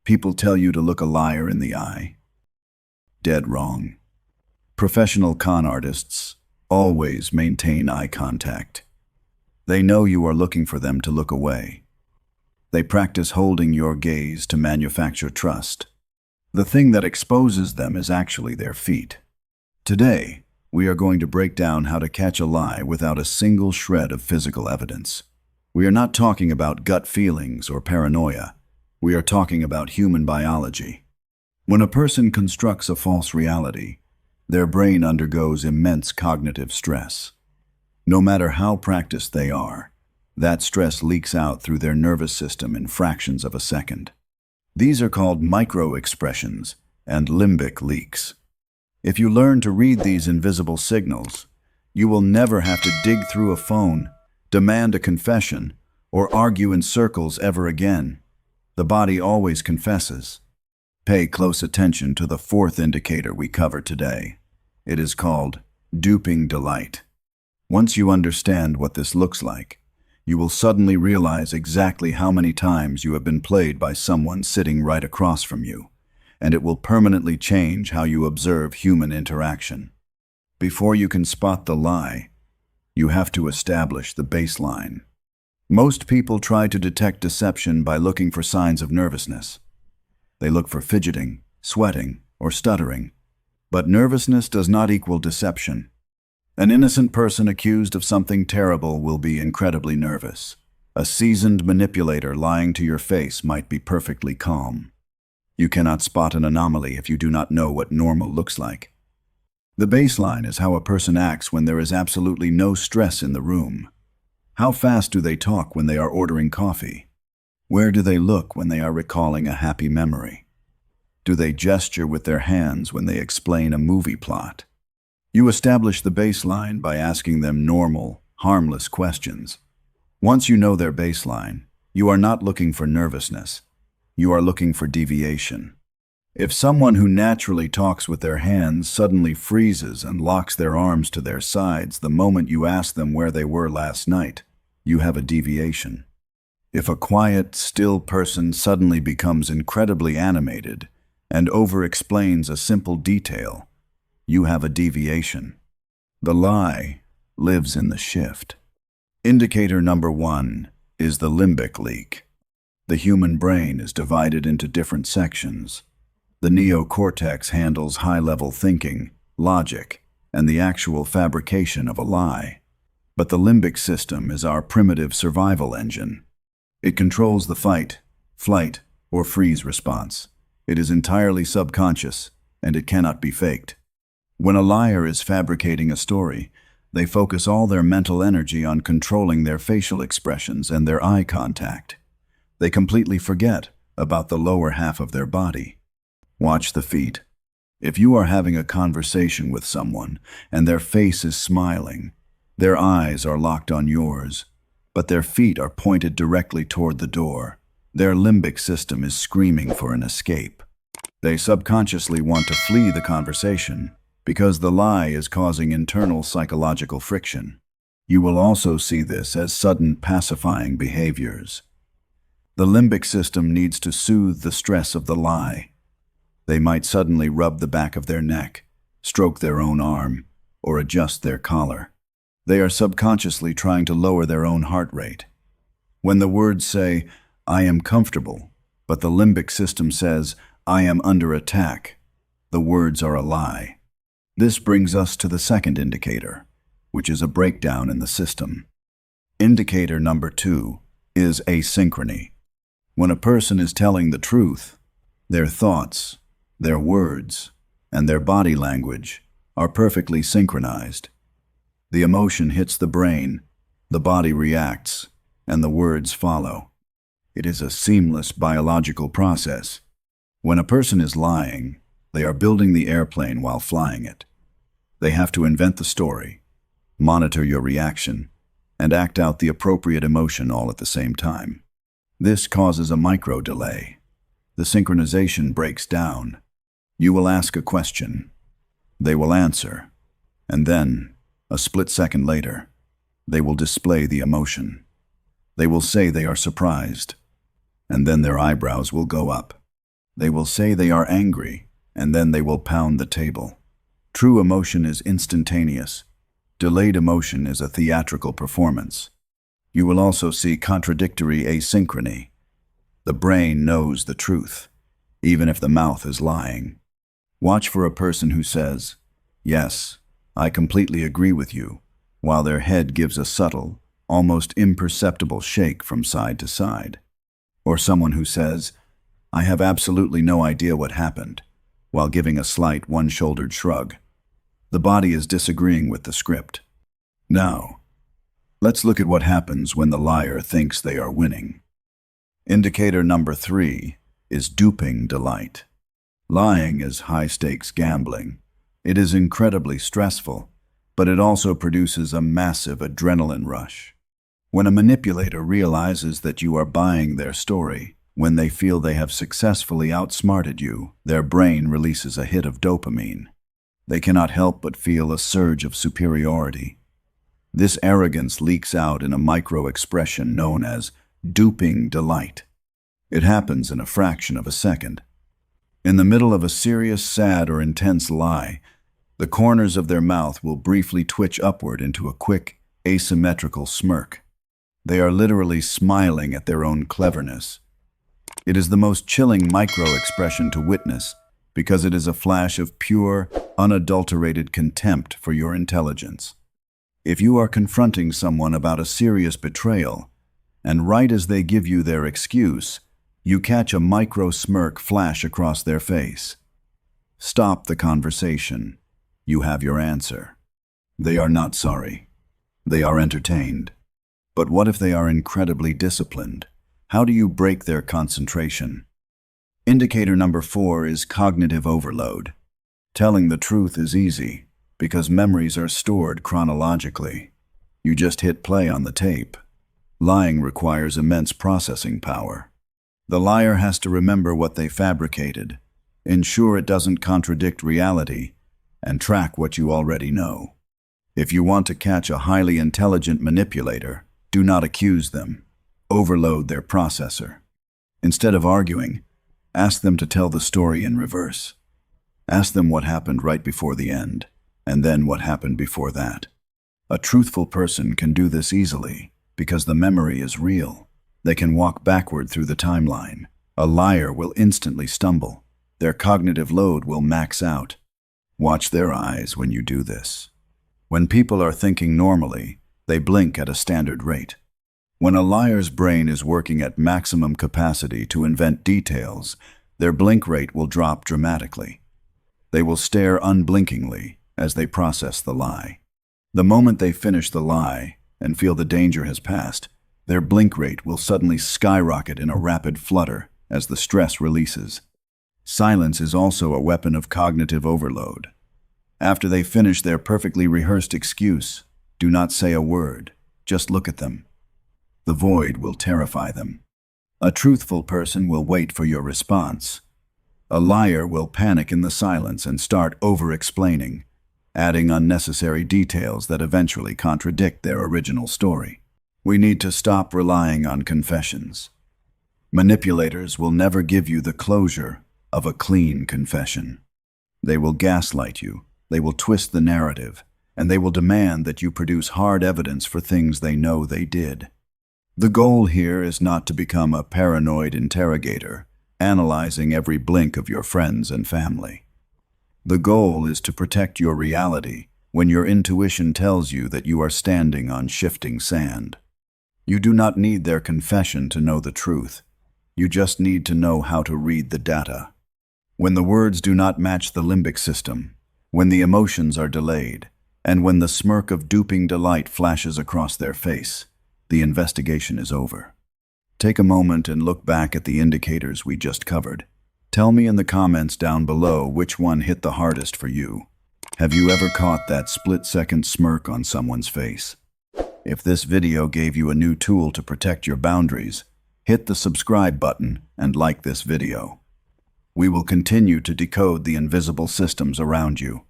People tell you to look a liar in the eye. Dead wrong. Professional con artists always maintain eye contact. They know you are looking for them to look away. They practice holding your gaze to manufacture trust. The thing that exposes them is actually their feet. Today, we are going to break down how to catch a lie without a single shred of physical evidence. We are not talking about gut feelings or paranoia. We are talking about human biology. When a person constructs a false reality, their brain undergoes immense cognitive stress. No matter how practiced they are, that stress leaks out through their nervous system in fractions of a second. These are called micro-expressions and limbic leaks. If you learn to read these invisible signals, you will never have to dig through a phone, demand a confession, or argue in circles ever again. The body always confesses. Pay close attention to the fourth indicator we cover today. It is called duping delight. Once you understand what this looks like, you will suddenly realize exactly how many times you have been played by someone sitting right across from you, and it will permanently change how you observe human interaction. Before you can spot the lie, you have to establish the baseline. Most people try to detect deception by looking for signs of nervousness. They look for fidgeting, sweating, or stuttering. But nervousness does not equal deception. An innocent person accused of something terrible will be incredibly nervous. A seasoned manipulator lying to your face might be perfectly calm. You cannot spot an anomaly if you do not know what normal looks like. The baseline is how a person acts when there is absolutely no stress in the room. How fast do they talk when they are ordering coffee? Where do they look when they are recalling a happy memory? Do they gesture with their hands when they explain a movie plot? You establish the baseline by asking them normal, harmless questions. Once you know their baseline, you are not looking for nervousness. You are looking for deviation. If someone who naturally talks with their hands suddenly freezes and locks their arms to their sides the moment you ask them where they were last night, you have a deviation. If a quiet, still person suddenly becomes incredibly animated and over-explains a simple detail, you have a deviation. The lie lives in the shift. Indicator number 1 is the limbic leak. The human brain is divided into different sections. The neocortex handles high-level thinking, logic, and the actual fabrication of a lie. But the limbic system is our primitive survival engine. It controls the fight, flight, or freeze response. It is entirely subconscious, and it cannot be faked. When a liar is fabricating a story, they focus all their mental energy on controlling their facial expressions and their eye contact. They completely forget about the lower half of their body. Watch the feet. If you are having a conversation with someone and their face is smiling, their eyes are locked on yours, but their feet are pointed directly toward the door, their limbic system is screaming for an escape. They subconsciously want to flee the conversation because the lie is causing internal psychological friction. You will also see this as sudden pacifying behaviors. The limbic system needs to soothe the stress of the lie. They might suddenly rub the back of their neck, stroke their own arm, or adjust their collar. They are subconsciously trying to lower their own heart rate. When the words say, "I am comfortable," but the limbic system says, "I am under attack," the words are a lie. This brings us to the second indicator, which is a breakdown in the system. Indicator number 2 is asynchrony. When a person is telling the truth, their thoughts, their words, and their body language are perfectly synchronized. The emotion hits the brain, the body reacts, and the words follow. It is a seamless biological process. When a person is lying, they are building the airplane while flying it. They have to invent the story, monitor your reaction, and act out the appropriate emotion all at the same time. This causes a micro delay. The synchronization breaks down. You will ask a question. They will answer. And then, a split second later, they will display the emotion. They will say they are surprised. And then their eyebrows will go up. They will say they are angry, and then they will pound the table. True emotion is instantaneous. Delayed emotion is a theatrical performance. You will also see contradictory asynchrony. The brain knows the truth, even if the mouth is lying. Watch for a person who says, "Yes, I completely agree with you," while their head gives a subtle, almost imperceptible shake from side to side. Or someone who says, "I have absolutely no idea what happened," while giving a slight one-shouldered shrug. The body is disagreeing with the script. Now, let's look at what happens when the liar thinks they are winning. Indicator number 3 is duping delight. Lying is high-stakes gambling. It is incredibly stressful, but it also produces a massive adrenaline rush. When a manipulator realizes that you are buying their story, when they feel they have successfully outsmarted you, their brain releases a hit of dopamine. They cannot help but feel a surge of superiority. This arrogance leaks out in a micro-expression known as duping delight. It happens in a fraction of a second. In the middle of a serious, sad, or intense lie, the corners of their mouth will briefly twitch upward into a quick, asymmetrical smirk. They are literally smiling at their own cleverness. It is the most chilling micro-expression to witness because it is a flash of pure, unadulterated contempt for your intelligence. If you are confronting someone about a serious betrayal, and right as they give you their excuse, you catch a micro-smirk flash across their face. Stop the conversation. You have your answer. They are not sorry. They are entertained. But what if they are incredibly disciplined? How do you break their concentration? Indicator number 4 is cognitive overload. Telling the truth is easy because memories are stored chronologically. You just hit play on the tape. Lying requires immense processing power. The liar has to remember what they fabricated, ensure it doesn't contradict reality, and track what you already know. If you want to catch a highly intelligent manipulator, do not accuse them. Overload their processor. Instead of arguing, ask them to tell the story in reverse. Ask them what happened right before the end, and then what happened before that. A truthful person can do this easily because the memory is real. They can walk backward through the timeline. A liar will instantly stumble. Their cognitive load will max out. Watch their eyes when you do this. When people are thinking normally, they blink at a standard rate. When a liar's brain is working at maximum capacity to invent details, their blink rate will drop dramatically. They will stare unblinkingly as they process the lie. The moment they finish the lie and feel the danger has passed, their blink rate will suddenly skyrocket in a rapid flutter as the stress releases. Silence is also a weapon of cognitive overload. After they finish their perfectly rehearsed excuse, do not say a word, just look at them. The void will terrify them. A truthful person will wait for your response. A liar will panic in the silence and start over-explaining, adding unnecessary details that eventually contradict their original story. We need to stop relying on confessions. Manipulators will never give you the closure of a clean confession. They will gaslight you, they will twist the narrative, and they will demand that you produce hard evidence for things they know they did. The goal here is not to become a paranoid interrogator, analyzing every blink of your friends and family. The goal is to protect your reality when your intuition tells you that you are standing on shifting sand. You do not need their confession to know the truth. You just need to know how to read the data. When the words do not match the limbic system, when the emotions are delayed, and when the smirk of duping delight flashes across their face, the investigation is over. Take a moment and look back at the indicators we just covered. Tell me in the comments down below which one hit the hardest for you. Have you ever caught that split-second smirk on someone's face? If this video gave you a new tool to protect your boundaries, hit the subscribe button and like this video. We will continue to decode the invisible systems around you.